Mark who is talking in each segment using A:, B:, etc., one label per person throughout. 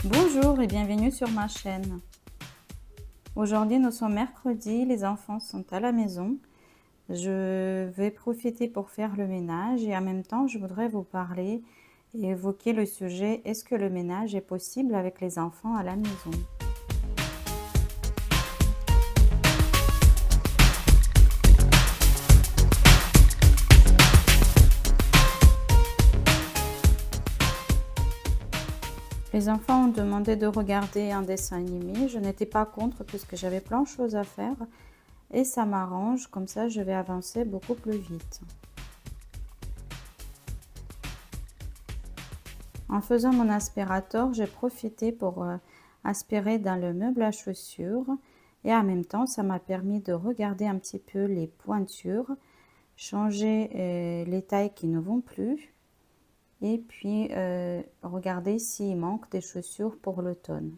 A: Bonjour et bienvenue sur ma chaîne. Aujourd'hui nous sommes mercredi, les enfants sont à la maison. Je vais profiter pour faire le ménage et en même temps je voudrais vous parler et évoquer le sujet: est-ce que le ménage est possible avec les enfants à la maison? Les enfants ont demandé de regarder un dessin animé. Je n'étais pas contre puisque j'avais plein de choses à faire et ça m'arrange, comme ça je vais avancer beaucoup plus vite. En faisant mon aspirateur, j'ai profité pour aspirer dans le meuble à chaussures et en même temps ça m'a permis de regarder un petit peu les pointures, changer les tailles qui ne vont plus et puis regarder s'il manque des chaussures pour l'automne.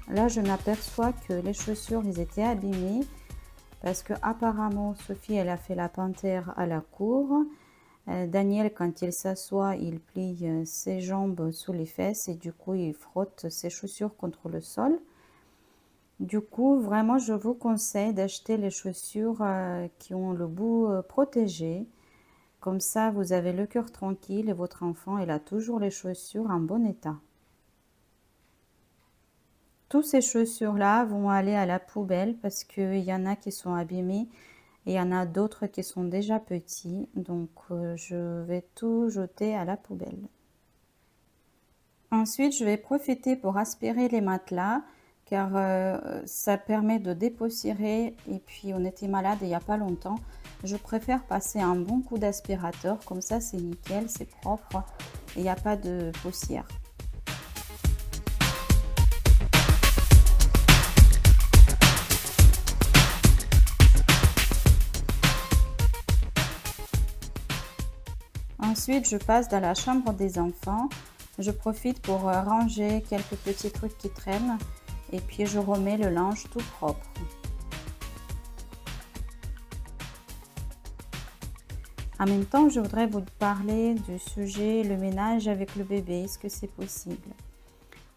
A: Là, je m'aperçois que les chaussures, ils étaient abîmées parce que apparemment Sophie, elle a fait la panthère à la cour. Daniel, quand il s'assoit, il plie ses jambes sous les fesses et du coup, il frotte ses chaussures contre le sol. Du coup, vraiment, je vous conseille d'acheter les chaussures qui ont le bout protégé. Comme ça, vous avez le cœur tranquille et votre enfant, il a toujours les chaussures en bon état. Toutes ces chaussures-là vont aller à la poubelle parce qu'il y en a qui sont abîmées et il y en a d'autres qui sont déjà petits. Donc, je vais tout jeter à la poubelle. Ensuite, je vais profiter pour aspirer les matelas car ça permet de dépoussiérer. Et puis, on était malade il n'y a pas longtemps. Je préfère passer un bon coup d'aspirateur. Comme ça, c'est nickel, c'est propre et il n'y a pas de poussière. Ensuite, je passe dans la chambre des enfants. Je profite pour ranger quelques petits trucs qui traînent et puis je remets le linge tout propre. En même temps, je voudrais vous parler du sujet le ménage avec le bébé. Est-ce que c'est possible?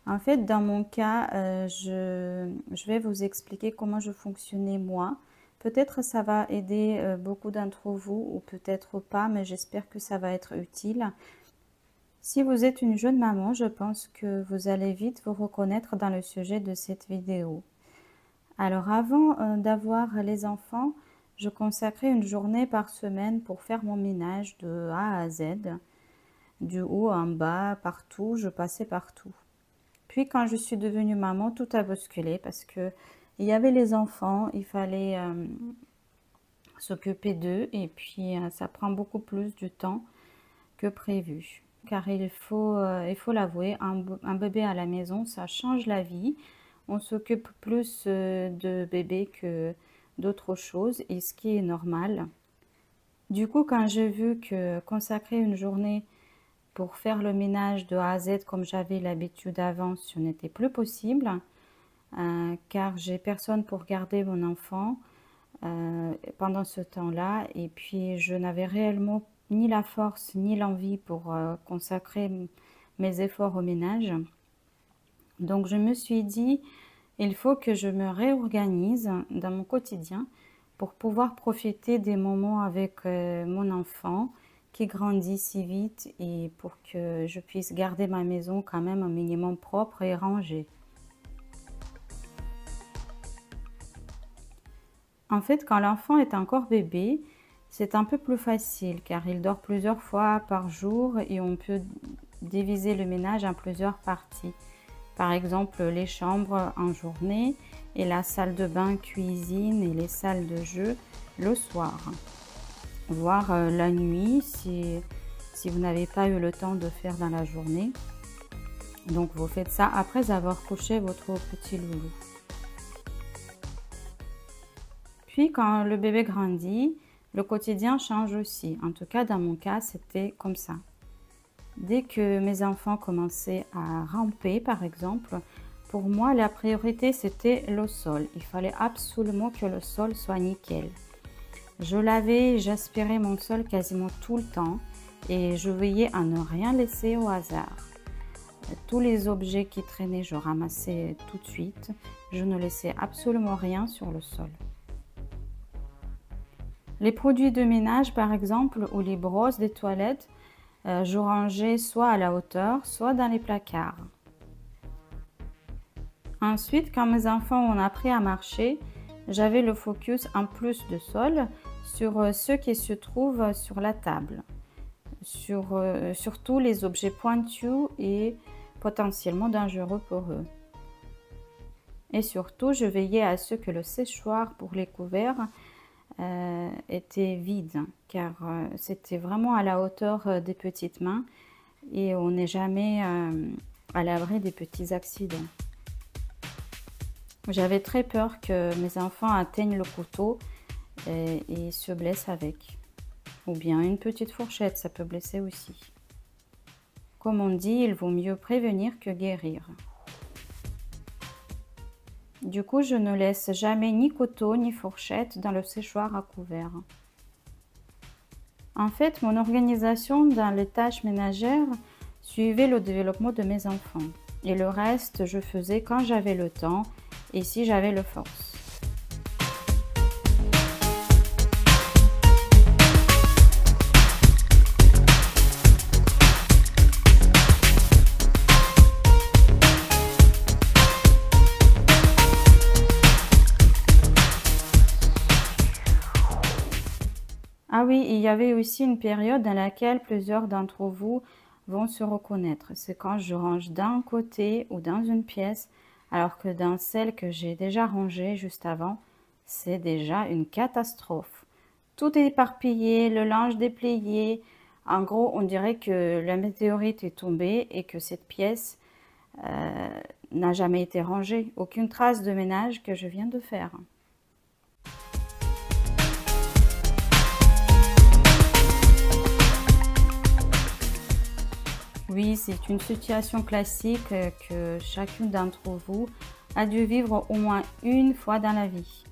A: En fait, dans mon cas, je vais vous expliquer comment je fonctionnais moi. Peut-être ça va aider beaucoup d'entre vous ou peut-être pas, mais j'espère que ça va être utile. Si vous êtes une jeune maman, je pense que vous allez vite vous reconnaître dans le sujet de cette vidéo. Alors avant d'avoir les enfants, je consacrais une journée par semaine pour faire mon ménage de A à Z. Du haut en bas, partout, je passais partout. Puis quand je suis devenue maman, tout a bousculé parce que il y avait les enfants, il fallait s'occuper d'eux et puis ça prend beaucoup plus de temps que prévu. Car il faut l'avouer, un bébé à la maison, ça change la vie. On s'occupe plus de bébé que d'autres choses et ce qui est normal. Du coup, quand j'ai vu que consacrer une journée pour faire le ménage de A à Z comme j'avais l'habitude avant, ce n'était plus possible. Car j'ai personne pour garder mon enfant pendant ce temps-là et puis je n'avais réellement ni la force ni l'envie pour consacrer mes efforts au ménage. Donc je me suis dit, il faut que je me réorganise dans mon quotidien pour pouvoir profiter des moments avec mon enfant qui grandit si vite et pour que je puisse garder ma maison quand même un minimum propre et rangée. En fait, quand l'enfant est encore bébé, c'est un peu plus facile car il dort plusieurs fois par jour et on peut diviser le ménage en plusieurs parties. Par exemple, les chambres en journée et la salle de bain, cuisine et les salles de jeu le soir. Voire la nuit si vous n'avez pas eu le temps de faire dans la journée. Donc vous faites ça après avoir couché votre petit loulou. Puis quand le bébé grandit, le quotidien change aussi. En tout cas, dans mon cas, c'était comme ça. Dès que mes enfants commençaient à ramper, par exemple, pour moi, la priorité, c'était le sol. Il fallait absolument que le sol soit nickel. Je lavais et j'aspirais mon sol quasiment tout le temps et je veillais à ne rien laisser au hasard. Tous les objets qui traînaient, je ramassais tout de suite. Je ne laissais absolument rien sur le sol. Les produits de ménage, par exemple, ou les brosses des toilettes, je rangeais soit à la hauteur, soit dans les placards. Ensuite, quand mes enfants ont appris à marcher, j'avais le focus en plus de sol sur ce qui se trouve sur la table, surtout les objets pointus et potentiellement dangereux pour eux. Et surtout, je veillais à ce que le séchoir pour les couverts était vide, car c'était vraiment à la hauteur des petites mains et on n'est jamais à l'abri des petits accidents. J'avais très peur que mes enfants atteignent le couteau et se blessent avec. Ou bien une petite fourchette, ça peut blesser aussi. Comme on dit, il vaut mieux prévenir que guérir. Du coup, je ne laisse jamais ni couteau ni fourchette dans le séchoir à couvert. En fait, mon organisation dans les tâches ménagères suivait le développement de mes enfants. Et le reste, je faisais quand j'avais le temps et si j'avais le force. Ah oui, il y avait aussi une période dans laquelle plusieurs d'entre vous vont se reconnaître. C'est quand je range d'un côté ou dans une pièce, alors que dans celle que j'ai déjà rangée juste avant, c'est déjà une catastrophe. Tout est éparpillé, le linge déplié. En gros, on dirait que la météorite est tombée et que cette pièce n'a jamais été rangée. Aucune trace de ménage que je viens de faire. Oui, c'est une situation classique que chacune d'entre vous a dû vivre au moins une fois dans la vie.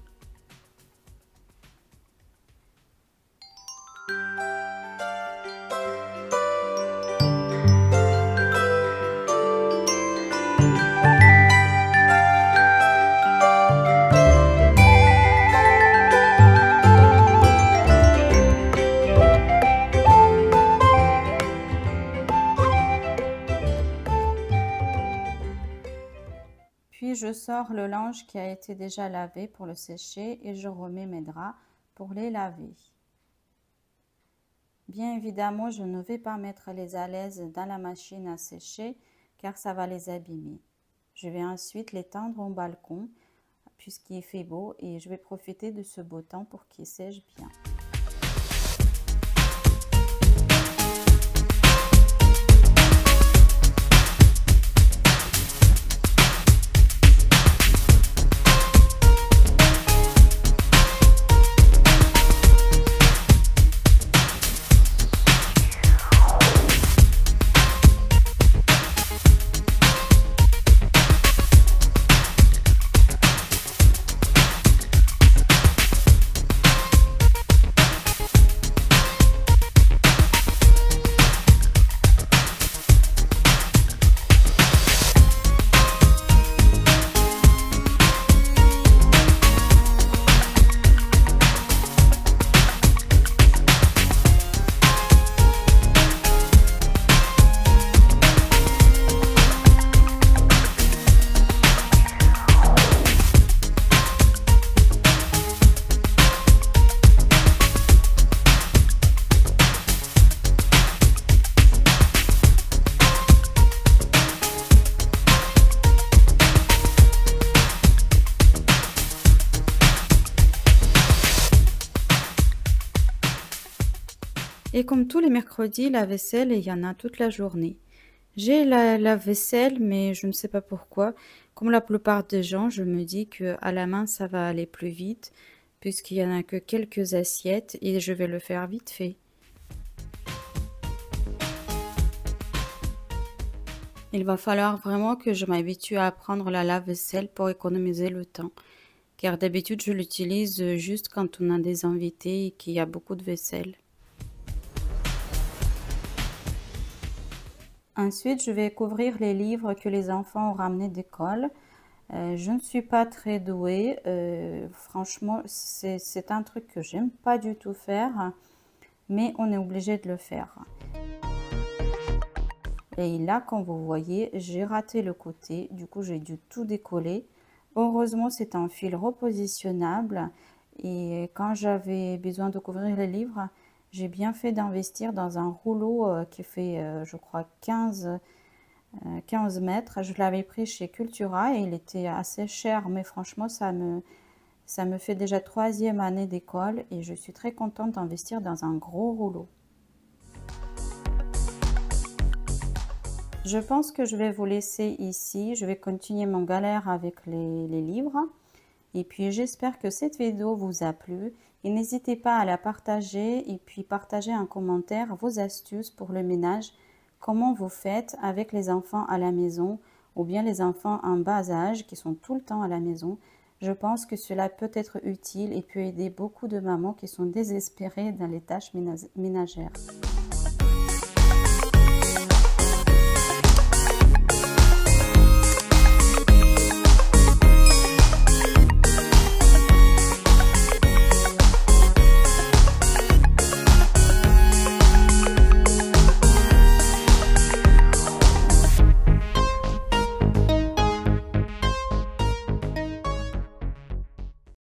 A: Puis je sors le linge qui a été déjà lavé pour le sécher et je remets mes draps pour les laver. Bien évidemment, je ne vais pas mettre les alaises dans la machine à sécher car ça va les abîmer. Je vais ensuite les tendre au balcon puisqu'il fait beau et je vais profiter de ce beau temps pour qu'ils sèchent bien. Et comme tous les mercredis, la vaisselle, il y en a toute la journée. J'ai la vaisselle, mais je ne sais pas pourquoi. Comme la plupart des gens, je me dis que à la main, ça va aller plus vite, puisqu'il y en a que quelques assiettes et je vais le faire vite fait. Il va falloir vraiment que je m'habitue à prendre la lave-vaisselle pour économiser le temps. Car d'habitude, je l'utilise juste quand on a des invités et qu'il y a beaucoup de vaisselle. Ensuite, je vais couvrir les livres que les enfants ont ramenés d'école. Je ne suis pas très douée. Franchement, c'est un truc que j'aime pas du tout faire, mais on est obligé de le faire. Et là, comme vous voyez, j'ai raté le côté. Du coup, j'ai dû tout décoller. Heureusement, c'est un fil repositionnable. Et quand j'avais besoin de couvrir les livres, j'ai bien fait d'investir dans un rouleau qui fait, je crois, 15 mètres. Je l'avais pris chez Cultura et il était assez cher, mais franchement, ça me fait déjà 3e année d'école et je suis très contente d'investir dans un gros rouleau. Je pense que je vais vous laisser ici. Je vais continuer mon galère avec les livres. Et puis j'espère que cette vidéo vous a plu. Et n'hésitez pas à la partager et puis partager en commentaire vos astuces pour le ménage. Comment vous faites avec les enfants à la maison ou bien les enfants en bas âge qui sont tout le temps à la maison. Je pense que cela peut être utile et peut aider beaucoup de mamans qui sont désespérées dans les tâches ménagères.